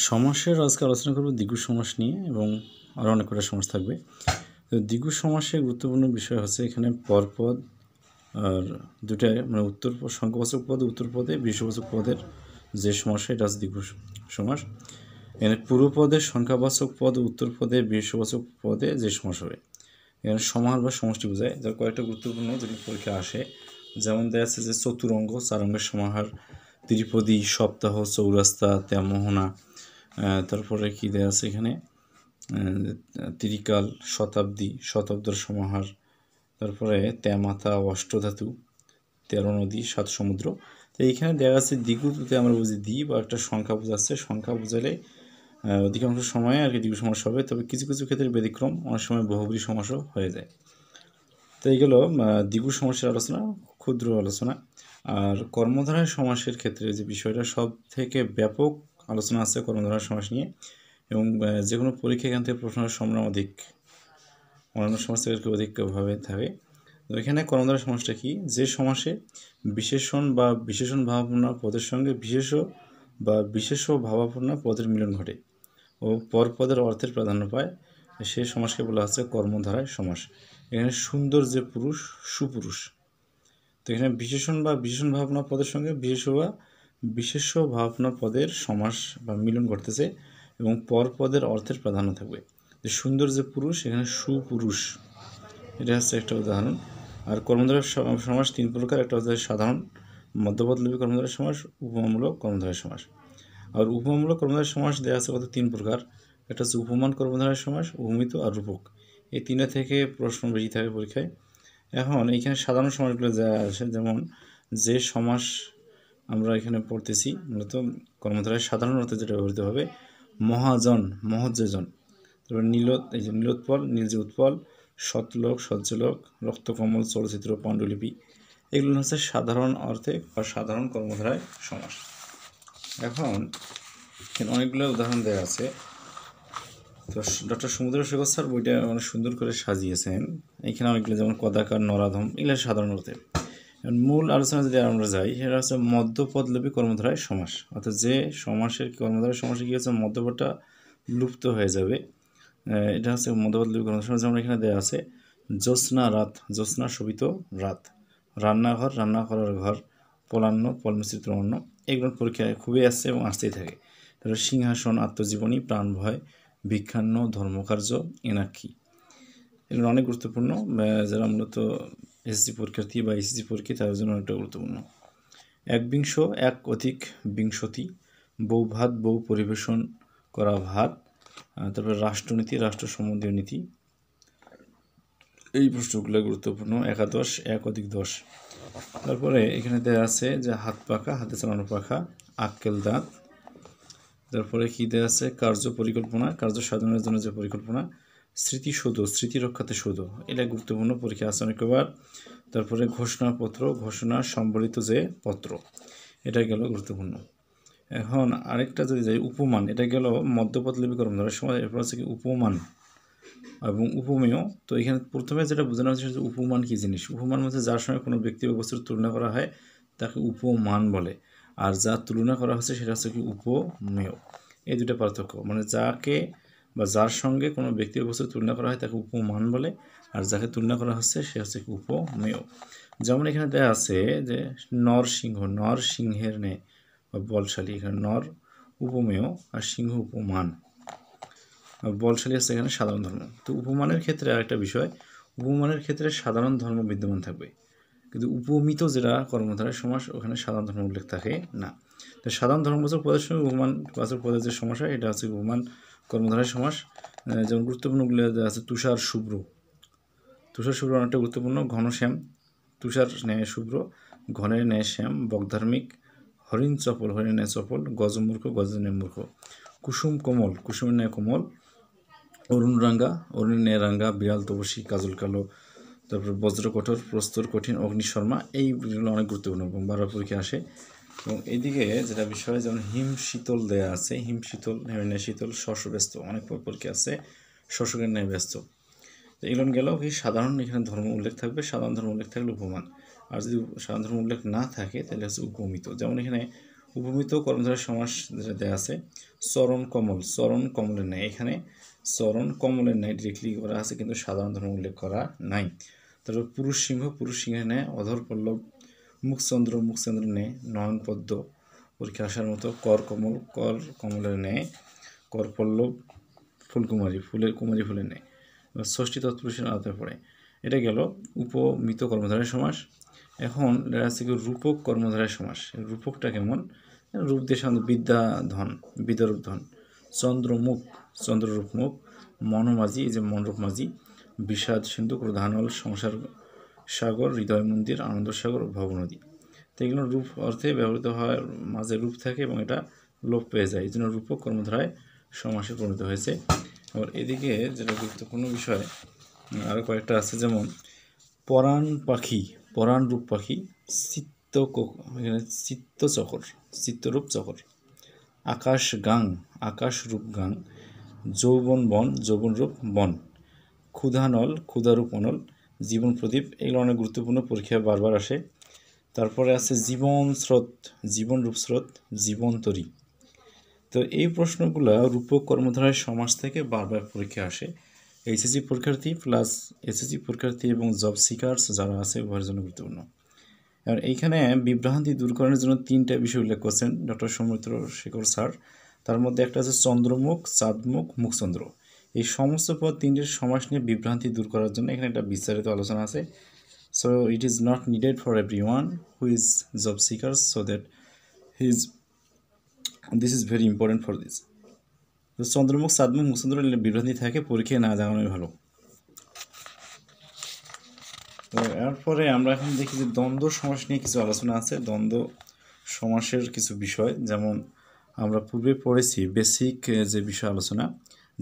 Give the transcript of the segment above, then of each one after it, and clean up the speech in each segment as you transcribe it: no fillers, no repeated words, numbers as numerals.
সমাসের আজকে আলোচনা করব দ্বিগু সমাস নিয়ে এবং আরও অনেক কটা সমাস থাকবে। তো দ্বিগু সমাসের গুরুত্বপূর্ণ বিষয় হচ্ছে এখানে পরপদ আর দুটাই মানে সংখ্যাবাচক পদ উত্তর পদে বিশেষবাচক পদের যে সমাস এটা হচ্ছে দ্বিগু সমাস। এখানে পূর্বপদের সংখ্যাবাচক পদ উত্তর পদে বিশেষবাচক পদে যে সমাস হবে এখানে সমাহার বা সমষ্টি বোঝায়, যার কয়েকটা গুরুত্বপূর্ণ যেগুলো পরীক্ষা আসে। যেমন দেখা যাচ্ছে যে চতুরঙ্গ, চার অঙ্গের সমাহার, ত্রিপদী, সপ্তাহ, চৌরাস্তা, তেমোহনা, তারপরে কি দেওয়া আছে এখানে ত্রিকাল, শতাব্দী, শতাব্দীর সমাহার, তারপরে তেমাথা, অষ্টধাতু, 13 নদী, 7 সমুদ্র। তো এইখানে দেওয়া আছে দ্বিগুতে আমরা বুঝি দ্বি বা একটা সংখ্যা বোঝাচ্ছে, সংখ্যা বোঝালে অধিকাংশ সময়ে আর কি দ্বিগু সমাস হবে, তবে কিছু কিছু ক্ষেত্রে ব্যতিক্রম, অনেক সময় বহুব্রী সমাসও হয়ে যায়। তো এইগুলো দ্বিগু সমাসের আলোচনা, ক্ষুদ্র আলোচনা। আর কর্মধারয় সমাসের ক্ষেত্রে যে বিষয়টা সব থেকে ব্যাপক আলোচনা আছে কর্মধারয় সমাস নিয়ে, এবং যে কোনো পরীক্ষা এখান থেকে প্রশ্নের সম্ভাবনা অধিক, অন্যান্য সমাস থেকে অধিকভাবে থাকে। তো এখানে কর্মধারয় সমাসটা কি? যে সমাসে বিশেষণ বা বিশেষণ ভাবাপন্ন পদের সঙ্গে বিশেষ্য বা বিশেষ্য ভাবাপন্ন পদের মিলন ঘটে ও পরপদের অর্থের প্রাধান্য পায়, সেই সমাসকে বলা হচ্ছে কর্মধারয় সমাস। এখানে সুন্দর যে পুরুষ, সুপুরুষ। তো এখানে বিশেষণ বা বিশেষণ ভাবনা পদের সঙ্গে বিশেষ্য বা বিশেষ্য ভাবনা পদের সমাস বা মিলন ঘটতেছে এবং পরপদের অর্থের প্রাধান্য থাকবে। যে সুন্দর যে পুরুষ, এখানে সুপুরুষ, এটা হচ্ছে একটা উদাহরণ। আর কর্মধারয় সমাস 3 প্রকার, একটা হচ্ছে সাধারণ, মধ্যপদলোপী কর্মধারয় সমাস, উপমামূলক কর্মধারয় সমাস। আর উপমামূলক কর্মধারয় সমাস দেওয়া আছে কত 3 প্রকার, একটা হচ্ছে উপমান কর্মধারয় সমাস, উপমিত আর রূপক। এই 3টা থেকে প্রশ্ন বেশি থাকে পরীক্ষায়। এখন এইখানে সাধারণ সমাসগুলো যা আসে, যেমন যে সমাস আমরা এখানে পড়তেছি মূলত কর্মধারয় সাধারণ অর্থে যেটা ব্যবহৃত হবে, মহাজন, মহজ্জজন, তারপর নীলত, এই যে নীলোৎপল, নীল যে উৎপল, সতলোক, সহ্যলোক, রক্তকমল, চলচ্চিত্র, পাণ্ডুলিপি, এগুলো হচ্ছে সাধারণ অর্থে বা সাধারণ কর্মধারয় সমাস। এখন অনেকগুলো উদাহরণ দেওয়া আছে। তো ডক্টর সমুদ্রশেখর স্যার বইটা অনেক সুন্দর করে সাজিয়েছেন। এখানে অনেকগুলো যেমন কদাকার, নরাধম, এগুলো সাধারণ অর্থে। মূল আলোচনা যদি আমরা যাই, সেটা হচ্ছে মধ্যপদলোপী কর্মধারয় সমাস, অর্থাৎ যে সমাসের কর্মধারয় সমাসে কি হচ্ছে মধ্যপদটা লুপ্ত হয়ে যাবে, এটা হচ্ছে মধ্যপদলোপী কর্মধারয় সমাস। যেমন এখানে দেওয়া আছে জ্যোৎস্না রাত, জ্যোৎস্না শোভিত রাত, রান্নাঘর, রান্না করার ঘর, পলান্ন, পলমিশ্রিত অন্ন, এগুলোর পরীক্ষায় খুবই আসছে এবং আসতেই থাকে। তারপরে সিংহাসন, আত্মজীবনী, প্রাণ ভয়, ভিক্ষান্ন, ধর্মকার্য, এনাক্ষী, এগুলো অনেক গুরুত্বপূর্ণ, যারা মূলত এসএসসি পরীক্ষার্থী বা এসএসসি পরীক্ষা তাদের জন্য অনেকটা গুরুত্বপূর্ণ। একবিংশ, এক অধিক বিংশতি, বউ ভাত, বউ পরিবেশন করা ভাত, তারপরে রাষ্ট্রনীতি, রাষ্ট্র সম্বন্ধীয় নীতি, এই প্রশ্নগুলো গুরুত্বপূর্ণ। একাদশ, এক অধিক দশ। তারপরে এখানে দেওয়া আছে যে হাত পাখা, হাতে চালানো পাখা, আক্কেল দাঁত। তারপরে কী দেওয়া আছে কার্য পরিকল্পনা, কার্য সাধনের জন্য যে পরিকল্পনা, স্মৃতিসৌধ, স্মৃতি রক্ষাতে সৌধ, এটা গুরুত্বপূর্ণ, পরীক্ষা আছে অনেকবার। তারপরে ঘোষণাপত্র, ঘোষণা সম্বলিত যে পত্র, এটা গেল গুরুত্বপূর্ণ। এখন আরেকটা যদি যাই, উপমান, এটা গেল মধ্যপদলোপী কর্মধারয় সমাস। এরপর হচ্ছে কি উপমান এবং উপমেয়। তো এখানে প্রথমে যেটা বোঝানো হচ্ছে যে উপমান কী জিনিস। উপমান হচ্ছে যার সঙ্গে কোনো ব্যক্তি বা বস্তুর তুলনা করা হয় তাকে উপমান বলে, আর যা তুলনা করা হচ্ছে সেটা হচ্ছে কি উপমেয়। এই দুটো পার্থক্য, মানে যাকে বা যার সঙ্গে কোনো ব্যক্তি বা বস্তুর তুলনা করা হয় তাকে উপমান বলে, আর যাকে তুলনা করা হচ্ছে সে হচ্ছে কি উপমেয়। যেমন এখানে দেওয়া আছে যে নরসিংহ, নর সিংহের ন্যায় বা বলশালী, এখানে নর উপমেয় আর সিংহ উপমান। বলশালী আছে এখানে সাধারণ ধর্ম। তো উপমানের ক্ষেত্রে আরেকটা বিষয়, উপমানের ক্ষেত্রে সাধারণ ধর্ম বিদ্যমান থাকবে, কিন্তু উপমিত যেটা কর্মধারয় সমাস ওখানে সাধারণ ধর্ম উল্লেখ থাকে না। তো সাধারণ ধর্মবাচক পদের সঙ্গে উপমান বাচক পদের যে সমস্যা, এটা হচ্ছে উপমান কর্মধারয় সমাস। যেমন গুরুত্বপূর্ণগুলো আছে তুষার শুভ্র, তুষার শুভ্র অনেকটা গুরুত্বপূর্ণ। ঘনশ্যাম, তুষার ন্যায় শুভ্র, ঘনের ন্যায় শ্যাম, বকধার্মিক, হরিণ চপল, হরিণ ন্যায় চপল, গজমূর্খ, গজের ন্যায় মূর্খ, কুসুম কোমল, কুসুমের ন্যায় কোমল, অরুণ রাঙ্গা, অরুণের ন্যায় রাঙ্গা, বিড়াল তপসী, কাজল কালো, তারপর বজ্র কঠোর, প্রস্তর কঠিন, অগ্নিশর্মা, এইগুলো অনেক গুরুত্বপূর্ণ এবং বারবার পরীক্ষা আসে। এবং এইদিকে যেটা বিষয়, যেমন হিম শীতল দেয়া আছে, হিম শীতল, হেমের ন্যায় শীতল, শস্য ব্যস্ত, অনেক পরীক্ষা আছে, শস্যকের ন্যায় ব্যস্ত। তো এগুলো গেলেও কি সাধারণ এখানে ধর্ম উল্লেখ থাকবে, সাধারণ ধর্ম উল্লেখ থাকলে উপমান, আর যদি সাধারণ ধর্ম উল্লেখ না থাকে তাহলে হচ্ছে উপমিত। যেমন এখানে উপমিত কর্মধারয় সমাস যেটা দেওয়া আছে চরণ কমল, চরণ কমলের ন্যায়, এখানে চরণ কমলের ন্যায় ডিরেক্টলি করা আছে কিন্তু সাধারণ ধর্ম উল্লেখ করা নাই। তারপর পুরুষ সিংহ, পুরুষ সিংহের ন্যায় অধর পল্লব, মুখচন্দ্র, মুখচন্দ্রের ন্যায় নয়ন পদ্ম পরীক্ষা আসার মতো, কর কমল, কর কমলের ন্যায় কর পল্লব, ফুলকুমারী, ফুলের কুমারী ফুলের ন্যায়। ষষ্ঠী তৎপুরুষের আওতায় পড়ে। এটা গেল উপমিত কর্মধারয় সমাস। এখন এটা আছে কি রূপক কর্মধারয় সমাস। রূপকটা কেমন? রূপ দিয়ে সাধারণত বিদ্যা ধন, বিদ্যারূপ ধন। চন্দ্রমুখ, চন্দ্ররূপ মুখ। মনোমাঝি, এই যে মনরূপ মাঝি। বিষাদ সিন্ধু, ক্রোধানল, সংসার সাগর, হৃদয় মন্দির, আনন্দ সাগর, ভবনদী। তো এগুলো রূপ অর্থে ব্যবহৃত হওয়ার মাঝে রূপ থাকে এবং এটা লোপ পেয়ে যায়, এই জন্য রূপক কর্মধারায় সমাসে পরিণত হয়েছে। আবার এদিকে যেটা গুরুত্বপূর্ণ বিষয় আরও কয়েকটা আছে, যেমন পরাণ পাখি, পরাণ রূপ পাখি, এখানে চিত্তচকর, চিত্তরূপ চকর। আকাশ গাং, আকাশ রূপ গাং। যৌবন বন, যৌবন রূপ বন। ক্ষুধানল, ক্ষুধারূপ অনল। জীবন প্রদীপ, এগুলো অনেক গুরুত্বপূর্ণ, পরীক্ষায় বারবার আসে। তারপরে আছে জীবন স্রোত, জীবন রূপ স্রোত, জীবন্তরী। তো এই প্রশ্নগুলো রূপক কর্মধারয় সমাস থেকে বারবার পরীক্ষা আসে। এইচএসসি পরীক্ষার্থী প্লাস এসএসসি পরীক্ষার্থী এবং জব সিকার্স যারা আছে উভয়ের জন্য গুরুত্বপূর্ণ। আর এইখানে বিভ্রান্তি দূরকরণের জন্য 3টা বিষয় উল্লেখ করছেন ডক্টর সৌমিত্র শেখর স্যার। তার মধ্যে একটা আছে চন্দ্রমুখ, চাঁদমুখ, মুখচন্দ্র। এই সমস্ত পদ 3টির সমাস নিয়ে বিভ্রান্তি দূর করার জন্য এখানে একটা বিস্তারিত আলোচনা আছে। So it is not needed for everyone who is job seekers, so that this is very important for this. তো চন্দ্রমুখ, চাঁদমুখ, মুখচন্দ্র বিভ্রান্তি থাকে, পরীক্ষায় না জানানোই ভালো। তো এরপরে আমরা এখন দেখি যে দ্বন্দ্ব সমাস নিয়ে কিছু আলোচনা আছে। দ্বন্দ্ব সমাসের কিছু বিষয়, যেমন আমরা পূর্বে পড়েছি বেসিক যে বিষয় আলোচনা,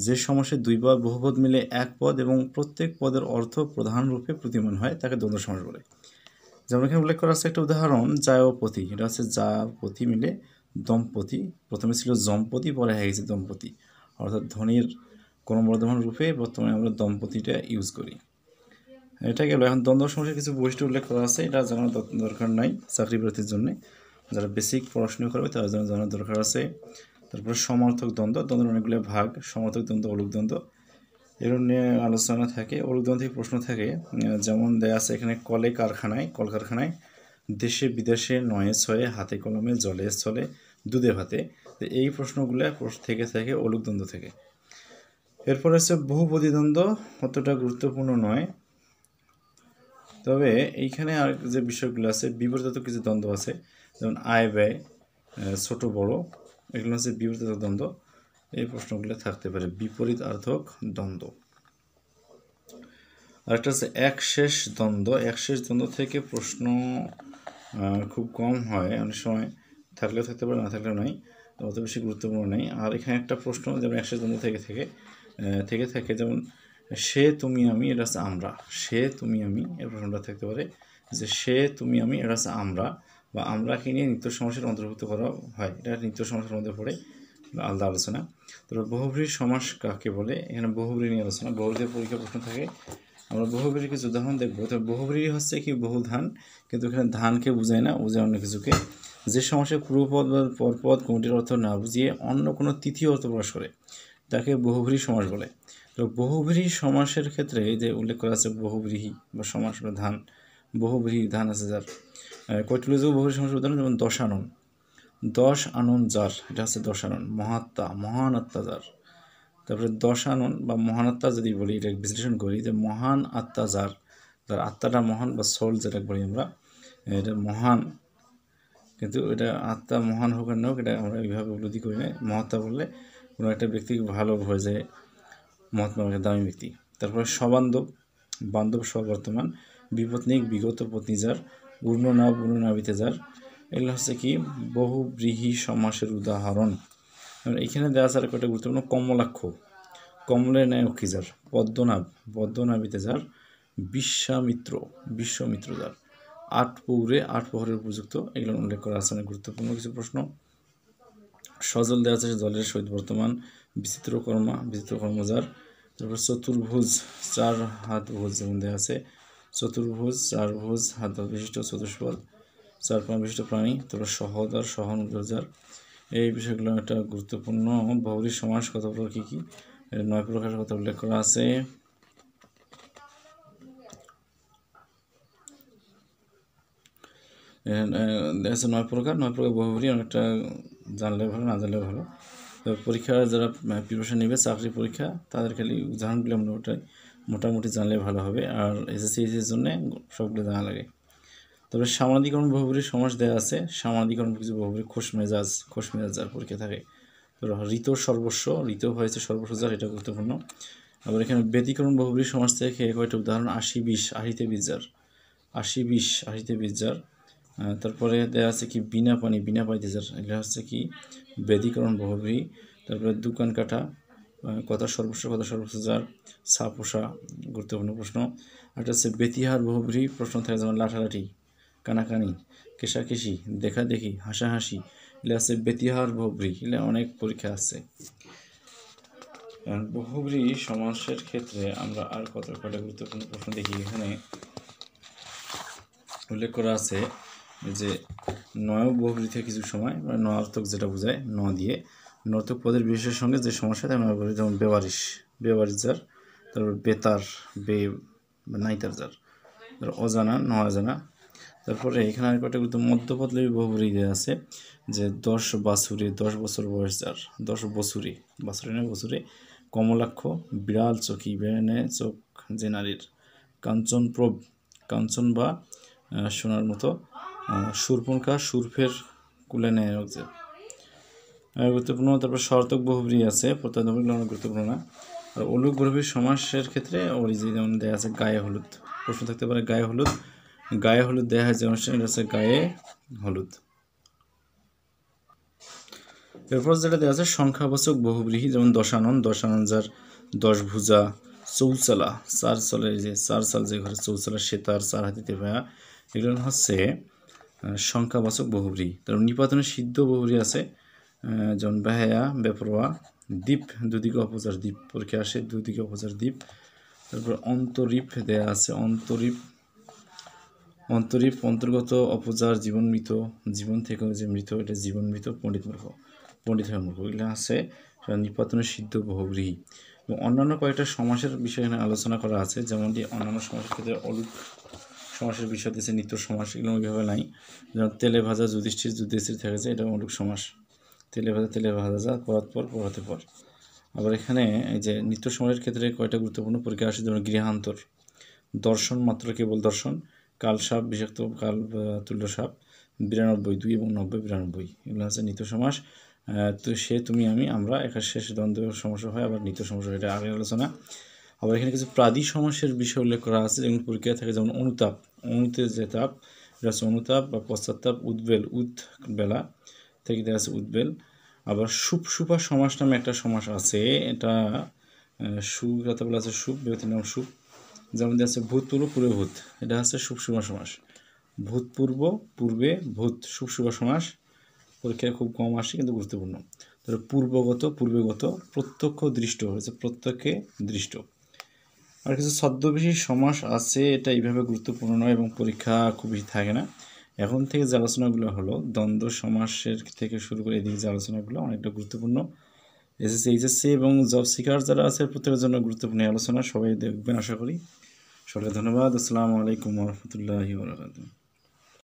যে সমাসে 2 পদ বহুপদ মিলে এক পদ এবং প্রত্যেক পদের অর্থ প্রধান রূপে প্রতীয়মান হয় তাকে দ্বন্দ্ব সমাস বলে। যেমন এখানে উল্লেখ করা আছে একটা উদাহরণ, যায় ও পতি। এটা হচ্ছে যা পতি মিলে দম্পতি। প্রথমে ছিল জম্পতি, পরে হয়ে গেছে দম্পতি, অর্থাৎ ধ্বনির ক্রমবর্ধমান রূপে বর্তমানে আমরা দম্পতিটা ইউজ করি। এটা গেল। এখন দ্বন্দ্ব সমাসের কিছু বৈশিষ্ট্য উল্লেখ করা আছে, এটা জানার দরকার নাই চাকরি প্রার্থীর জন্য, যারা বেসিক পড়াশোনা করবে তাদের জন্য জানার দরকার আছে। তারপরে সমার্থক দ্বন্দ্ব, দ্বন্দ্বের অনেকগুলো ভাগ, সমার্থক দ্বন্দ্ব, অলোক দ্বন্দ্ব, এগুলো নিয়ে আলোচনা থাকে। অলোক দ্বন্দ্ব থেকে প্রশ্ন থাকে, যেমন দেয়া আছে এখানে কলে কারখানায়, কলকারখানায়, দেশে বিদেশে, নয়ে ছয়ে, হাতে কলমে, জলে স্থলে, দুধে ভাতে। তো এই প্রশ্নগুলো থেকে থাকে অলোক দ্বন্দ্ব থেকে। এরপর হচ্ছে বহুপদী দ্বন্দ্ব, অতটা গুরুত্বপূর্ণ নয়, তবে এইখানে আর যে বিষয়গুলো আছে বিপরীত কিছু দ্বন্দ্ব আছে, যেমন আয় ব্যয়, ছোট বড়, এগুলো হচ্ছে বিপরীত দ্বন্দ্ব। এই প্রশ্নগুলো থাকতে পারে বিপরীত অর্থক দ্বন্দ্ব। আরেকটা হচ্ছে একশেষ দ্বন্দ্ব। একশেষ দ্বন্দ্ব থেকে প্রশ্ন খুব কম হয়, অনেক সময় থাকলেও থাকতে পারে, না থাকলেও নয়, অত বেশি গুরুত্বপূর্ণ নেই। আর এখানে একটা প্রশ্ন যেমন একশেষ দ্বন্দ্ব থেকে থাকে, যেমন সে তুমি আমি, এটা হচ্ছে আমরা। সে তুমি আমি, এর প্রশ্নটা থাকতে পারে যে সে তুমি আমি, এটা হচ্ছে আমরা, বা আমরাকে নিয়ে নিত্য সমাসের অন্তর্ভুক্ত করা হয়, এটা নিত্য সমাসের মধ্যে পড়ে, আলাদা আলোচনা। তারপর বহুব্রীহি সমাস কাকে বলে, এখানে বহুব্রীহি নিয়ে আলোচনা। বহুব্রীহির পরীক্ষা প্রশ্ন থাকে, আমরা বহুব্রীহির কিছু উদাহরণ দেখবো। তো বহুব্রীহি হচ্ছে কি বহু ধান, কিন্তু এখানে ধানকে বোঝায় না, বোঝায় অন্য কিছুকে। যে সমাসে পূর্বপদ বা পরপদ কোনটির অর্থ না বুঝিয়ে অন্য কোনো তৃতীয় অর্থ প্রকাশ করে তাকে বহুব্রীহি সমাস বলে। তো বহুব্রীহি সমাসের ক্ষেত্রে যে উল্লেখ করা আছে বহুব্রীহি বা সমাস বা ধান, বহুব্রীহি ধান আছে যার, কয়টি উল্লেখযোগ্য বহুব্রীহি সমাসের উদাহরণ, যেমন দশানন, 10 আনন যার, এটা হচ্ছে দশানন। মহাত্মা, মহান আত্মা যার। তারপরে দশানন বা মহান আত্মা যদি বলি, এটা বিশ্লেষণ করি যে মহান আত্মা যার, যার আত্মাটা মহান বা সোল যেটা বলি আমরা, এটা মহান, কিন্তু এটা আত্মা মহান হোক আর না হোক, এটা আমরা এইভাবে উপলব্ধি করি না। মহাত্মা বললে কোনো একটা ব্যক্তি ভালো হয়ে যায়, মহাত্মা দামি ব্যক্তি। তারপরে সবান্ধব, বান্ধব সবর্তমান, বিপত্নিক, বিগত পত্নী যার, উর্ণনাভ, উর্ণনাভিতে যার, এগুলো হচ্ছে কি বহুব্রীহি সমাসের উদাহরণ। এইখানে দেওয়া আছে একটা গুরুত্বপূর্ণ, কমলাক্ষ, কমলের ন্যায় অক্ষী যার, পদ্মনাভ, পদ্মনাভিতে যার, বিশ্বামিত্র, বিশ্বমিত্র যার, আট পৌরে, আট প্রহরের উপযুক্ত, এগুলো উল্লেখ করা আছে। অনেক গুরুত্বপূর্ণ কিছু প্রশ্ন। সজল দেওয়া আছে জলের সহিত বর্তমান, বিচিত্র কর্মা, বিচিত্র কর্ম যার। তারপর চতুর্ভুজ, 4 হাত ভুজ যেমন দেওয়া আছে, চতুর্ভুজ, 4 ভুজ, হাত বিশিষ্ট চতুষ্পদ, চার পা বিশিষ্ট প্রাণী, তারপর সহদর, সহানুদ্রজার, এই বিষয়গুলো একটা গুরুত্বপূর্ণ। বহুব্রীহি সমাস কত প্রকার, কী কী? 9 প্রকারের কথা উল্লেখ করা আছে। আছে 9 প্রকার বহুব্রীহি, অনেকটা জানলে ভালো, না জানলে ভালো। তো পরীক্ষা যারা প্রিপারেশন নেবে চাকরি পরীক্ষা, তাদের খালি উদাহরণগুলো আমরা মোটামুটি জানলে ভালো হবে। আর এসএসসির জন্য সবগুলো জানা লাগে। তবে সামানাধিকরণ বহুব্রীহি সমাস দেওয়া আছে। সামানাধিকরণ কিছু বহুব্রীহি খোশ মেজাজ পরীক্ষা থাকে। তো ঋত সর্বস্ব, ঋত হয়েছে সর্বস্ব যার, এটা গুরুত্বপূর্ণ। আবার এখানে ব্যতিক্রম বহুব্রীহি সমাস থেকে কয়েকটা উদাহরণ: 80-20, 80-তে 20 যার, 80-20, 80-তে 20 যার। তারপরে দেওয়া আছে কি বিনা পানিতে যার, এটা হচ্ছে কি ব্যতিক্রম বহুব্রীহি। তারপরে দোকান কাটা, কথা সর্বস্ব যার, ছাপোষা, গুরুত্বপূর্ণ প্রশ্ন। একটা হচ্ছে ব্যতিহার বহুব্রীহি, প্রশ্ন থাকে যেমন লাঠালাঠি, কানাকানি, কেশাকেশি, দেখাদেখি, হাসাহাসি, এগুলো আছে ব্যতিহার বহুব্রীহি। এগুলো অনেক পরীক্ষা আছে। বহুব্রীহি সমাসের ক্ষেত্রে আমরা আর কয়টা গুরুত্বপূর্ণ প্রশ্ন দেখি। এখানে উল্লেখ করা আছে যে নয় বহুব্রীহি থেকে কিছু সময়, মানে নয়ার্থক যেটা বোঝায়, ন দিয়ে নর্থক পদের বিশেষের সঙ্গে যে সমস্যা, তাই নয় বহুব্রীহি। যেমন বেবারিশ যার, তারপর বেতার, নাইতার যার, তারপর অজানা, অজানা। তারপরে এখানে আর কয়েকটা গুরুত্ব মধ্যপদলোপী বহুব্রীহি দেওয়া আছে যে 10 বাছুরে, 10 বছর বয়স যার, 10 বছরে, বছরে। কমলাক্ষ, বিড়াল চোখী, বেড়ে চোখ যে নারীর। কাঞ্চনপ্রভ, কাঞ্চন বা সোনার মতো। শূর্পণখা, শূর্পের কুলে নেয় যে, গুরুত্বপূর্ণ। তারপর শর্তক বহুব্রীহি আছে, প্রত্যয়নগুলো অনেক গুরুত্বপূর্ণ না। আর অলুক বহুব্রীহি সমাসের ক্ষেত্রে যেমন দেওয়া আছে গায়ে হলুদ, প্রশ্ন থাকতে পারে গায়ে হলুদ দেওয়া হয় যে অনুষ্ঠান, এটা হচ্ছে গায়ে হলুদ। এরপর যেটা দেওয়া আছে সংখ্যাবাচক বহুব্রীহি, যেমন দশানন যার, 10 ভুজা, চৌচালা, 4 চলের যে 4 চাল যে ঘরে চৌচালা, সে তার 4 হাতিতে ভায়া, এগুলো হচ্ছে সংখ্যাবাচক বহুব্রীহি। তারপর নিপাতনের সিদ্ধ বহুব্রীহি আছে, যেমন বেহায়া, বেপরোয়া, দ্বীপ, দুদিকে অপচার দ্বীপ, পরীক্ষা আসে দুদিকে অপচার দ্বীপ। তারপর অন্তরীপ দেয়া আছে, অন্তরীপ অন্তর্গত অপচার, জীবন মৃত, জীবন থেকেও যে মৃত, এটা জীবন মৃত, পণ্ডিত হয়ে মূর্খ, এগুলো আছে নিপাতনের সিদ্ধ বহুব্রীহি। এবং অন্যান্য কয়েকটা সমাসের বিষয় এখানে আলোচনা করা আছে, যেমনটি অন্যান্য সমাসের ক্ষেত্রে অলুক সমাসের বিষয় দিয়েছে, নিত্য সমাস, এগুলো ওইভাবে নাই। যেমন তেলে ভাজা যুধিষ্ঠির থেকে যায়, এটা অলুক সমাস। তেলে ভাজা যা, পড়াতে পর। আবার এখানে এই যে নিত্য সমাসের ক্ষেত্রে কয়টা গুরুত্বপূর্ণ পরীক্ষা আসে, যেমন গৃহান্তর, দর্শন মাত্র কেবল দর্শন, কাল সাপ বিষাক্ত কাল তুল্য সাপ, 92, 2 এবং 90, 92, এগুলো হচ্ছে নিত্য সমাস। তো সে, তুমি, আমি, আমরা, এখানে শেষ দ্বন্দ্ব সমস্যা হয়, আবার নিত্য সমস্যা, এটা আগের আলোচনা। আবার এখানে কিছু প্রাদি সমাসের বিষয় উল্লেখ করা আছে, যেমন পরীক্ষায় থাকে, যেমন অনুতে যে তাপ, এটা হচ্ছে অনুতাপ বা পশ্চাৎতাপ। বেলা থেকে দেওয়া আছে উদ্বেল। আবার সুপা সমাস নামে একটা সমাস আছে, এটা সুগাতা বলা আছে, বিভূতির নাম সুপ, যেমন দেওয়া আছে ভূতপূর্ব, পূর্বে ভূত, এটা হচ্ছে সুপসুমা সমাস। ভূতপূর্ব, পূর্বে ভূত, সুপসুমা সমাস, পরীক্ষায় খুব কম আসে কিন্তু গুরুত্বপূর্ণ। তারপর পূর্বেগত, প্রত্যক্ষ দৃষ্ট হয়েছে, প্রত্যক্ষে দৃষ্ট। আর কিছু ছদ্মবেশী সমাস আছে, এটা এইভাবে গুরুত্বপূর্ণ নয় এবং পরীক্ষা খুবই থাকে না। এখন থেকে যে আলোচনাগুলো হলো, দ্বন্দ্ব সমাসের থেকে শুরু করে এদিকে যে আলোচনাগুলো অনেকটা গুরুত্বপূর্ণ। এইচএসসি এবং জব সিকার যারা আছে প্রত্যেকের জন্য গুরুত্বপূর্ণ আলোচনা, সবাই দেখবেন আশা করি। সবাইকে ধন্যবাদ। আসসালামু আলাইকুম ওয়া রাহমাতুল্লাহি ওয়া বারাকাতুহু।